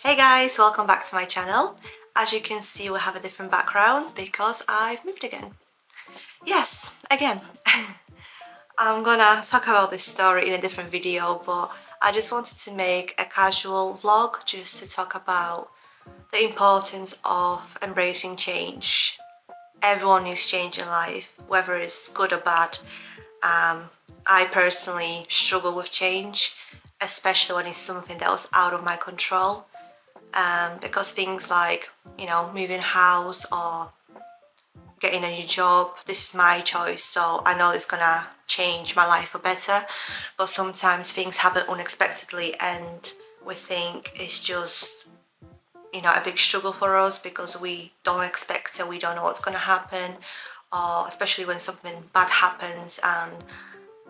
Hey guys, welcome back to my channel. As you can see, we have a different background because I've moved again. Yes, again. I'm gonna talk about this story in a different video, but I just wanted to make a casual vlog just to talk about the importance of embracing change. Everyone needs change in life, whether it's good or bad. I personally struggle with change, especially when it's something that was out of my control. Because things like, moving house or getting a new job, this is my choice, so I know it's gonna change my life for better. But sometimes things happen unexpectedly and we think it's just, a big struggle for us because we don't expect it, we don't know what's gonna happen, or especially when something bad happens and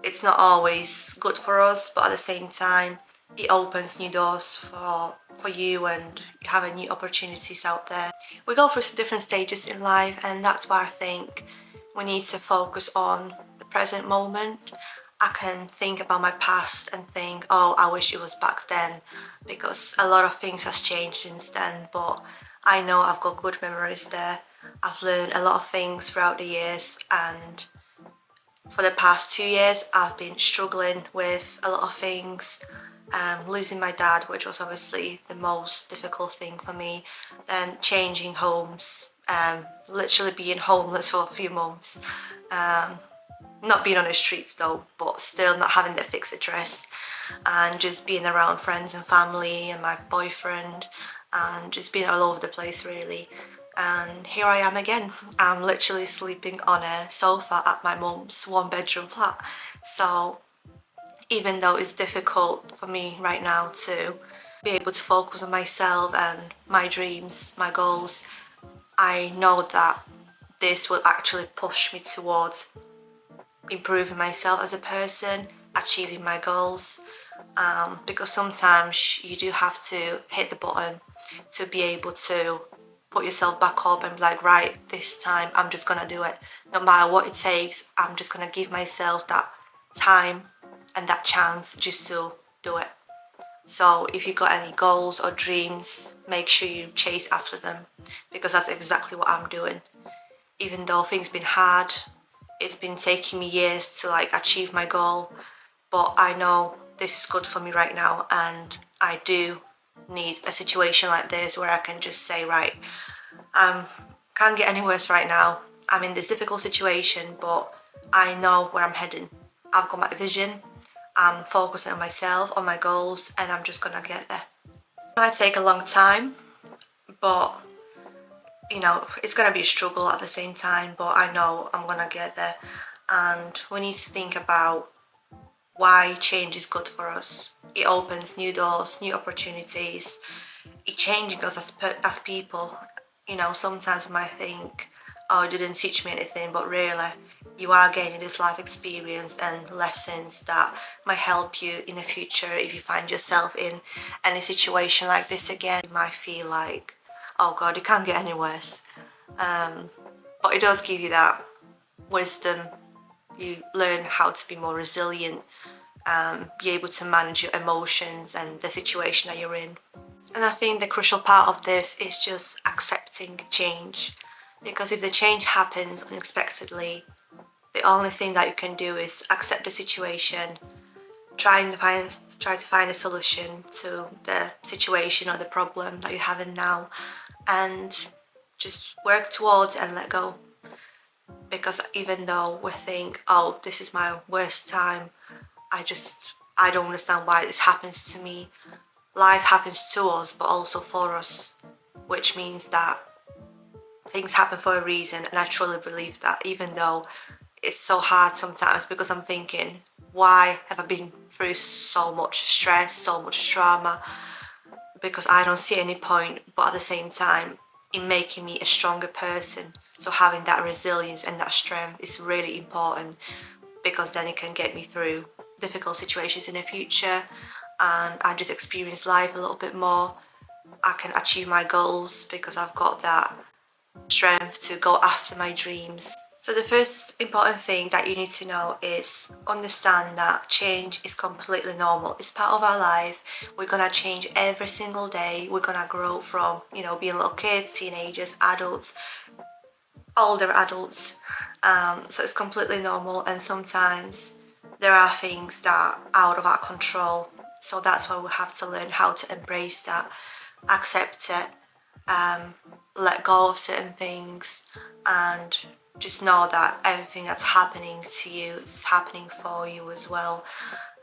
it's not always good for us, but at the same time it opens new doors for you and you have new opportunities out there. We go through different stages in life, and that's why I think we need to focus on the present moment. I can think about my past and think, oh, I wish it was back then, because a lot of things has changed since then, but I know I've got good memories there. I've learned a lot of things throughout the years, and for the past 2 years I've been struggling with a lot of things. Losing my dad, which was obviously the most difficult thing for me, then changing homes, literally being homeless for a few months, not being on the streets though, but still not having the fixed address, and just being around friends and family and my boyfriend, and just being all over the place really. And here I am again. I'm literally sleeping on a sofa at my mum's one-bedroom flat. So even though it's difficult for me right now to be able to focus on myself and my dreams, my goals, I know that this will actually push me towards improving myself as a person, achieving my goals, because sometimes you do have to hit the button to be able to put yourself back up and be like, right, this time I'm just gonna do it. No matter what it takes, I'm just gonna give myself that time and that chance just to do it. So if you got any goals or dreams, make sure you chase after them, because that's exactly what I'm doing. Even though things been hard, it's been taking me years to achieve my goal, but I know this is good for me right now, and I do need a situation like this where I can just say, right, can't get any worse right now. I'm in this difficult situation, but I know where I'm heading. I've got my vision, I'm focusing on myself, on my goals, and I'm just gonna get there. It might take a long time, but it's gonna be a struggle at the same time, but I know I'm gonna get there. And we need to think about why change is good for us. It opens new doors, new opportunities. It changes us as people. Sometimes we might think, oh, it didn't teach me anything, but really, you are gaining this life experience and lessons that might help you in the future. If you find yourself in any situation like this again, you might feel like, oh God, it can't get any worse. But it does give you that wisdom. You learn how to be more resilient, be able to manage your emotions and the situation that you're in. And I think the crucial part of this is just accepting change, because if the change happens unexpectedly, the only thing that you can do is accept the situation, try to find a solution to the situation or the problem that you're having now, and just work towards it and let go. Because even though we think, oh, this is my worst time, I don't understand why this happens to me. Life happens to us, but also for us, which means that things happen for a reason. And I truly believe that, even though it's so hard sometimes, because I'm thinking, why have I been through so much stress, so much trauma? Because I don't see any point, but at the same time, in making me a stronger person. So having that resilience and that strength is really important, because then it can get me through difficult situations in the future, and I just experience life a little bit more. I can achieve my goals because I've got that strength to go after my dreams. So the first important thing that you need to know is understand that change is completely normal. It's part of our life. We're gonna change every single day. We're gonna grow from, being little kids, teenagers, adults, older adults. So it's completely normal, and sometimes there are things that are out of our control. So that's why we have to learn how to embrace that, accept it, let go of certain things, and just know that everything that's happening to you is happening for you as well,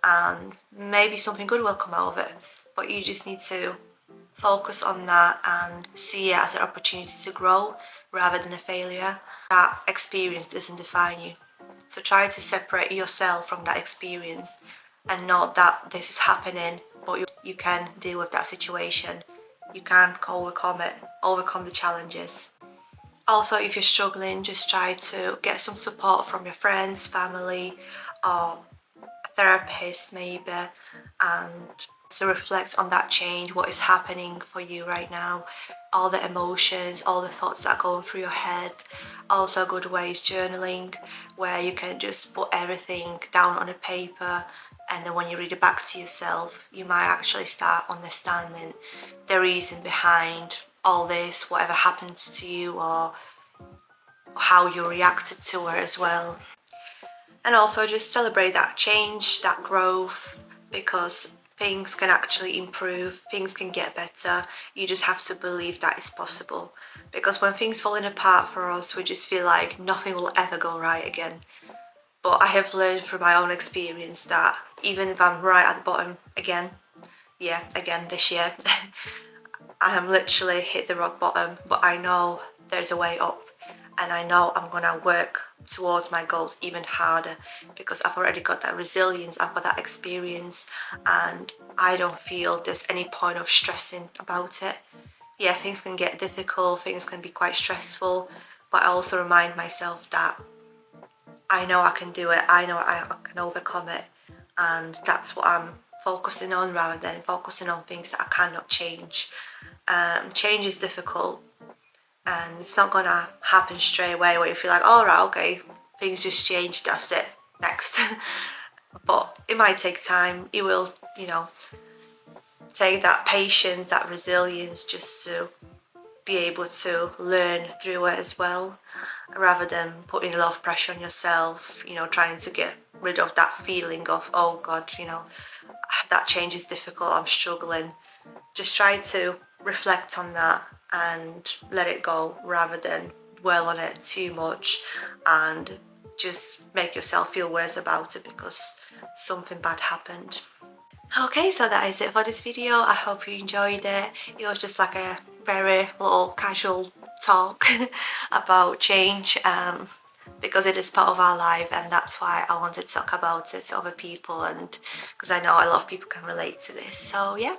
and maybe something good will come out of it, but you just need to focus on that and see it as an opportunity to grow rather than a failure. That experience doesn't define you, so try to separate yourself from that experience and know that this is happening, but you can deal with that situation. You can overcome it, overcome the challenges. Also, if you're struggling, just try to get some support from your friends, family, or a therapist maybe, and to reflect on that change, what is happening for you right now, all the emotions, all the thoughts that are going through your head. Also, a good way is journaling, where you can just put everything down on a paper, and then when you read it back to yourself, you might actually start understanding the reason behind all this, whatever happens to you, or how you reacted to it as well. And also just celebrate that change, that growth, because things can actually improve, things can get better. You just have to believe that it's possible, because when things falling apart for us, we just feel like nothing will ever go right again. But I have learned from my own experience that even if I'm right at the bottom again, again this year, I am literally hit the rock bottom, but I know there's a way up, and I know I'm gonna work towards my goals even harder, because I've already got that resilience, I've got that experience, and I don't feel there's any point of stressing about it. Yeah, things can get difficult, things can be quite stressful, but I also remind myself that I know I can do it, I know I can overcome it, and that's what I'm focusing on rather than focusing on things that I cannot change. Change is difficult, and it's not gonna happen straight away where you feel like, all right, okay, things just changed, that's it, next. But it might take time. It will, take that patience, that resilience, just to be able to learn through it as well, rather than putting a lot of pressure on yourself, trying to get rid of that feeling of, oh God, that change is difficult, I'm struggling. Just try to reflect on that and let it go, rather than dwell on it too much and just make yourself feel worse about it because something bad happened. Okay, so that is it for this video. I hope you enjoyed it. It was just like a very little casual talk about change, because it is part of our life, and that's why I wanted to talk about it to other people, and because I know a lot of people can relate to this. So yeah,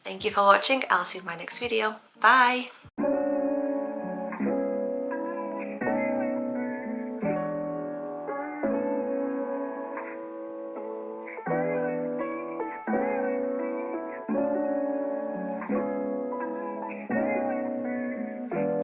thank you for watching. I'll see you in my next video. Bye!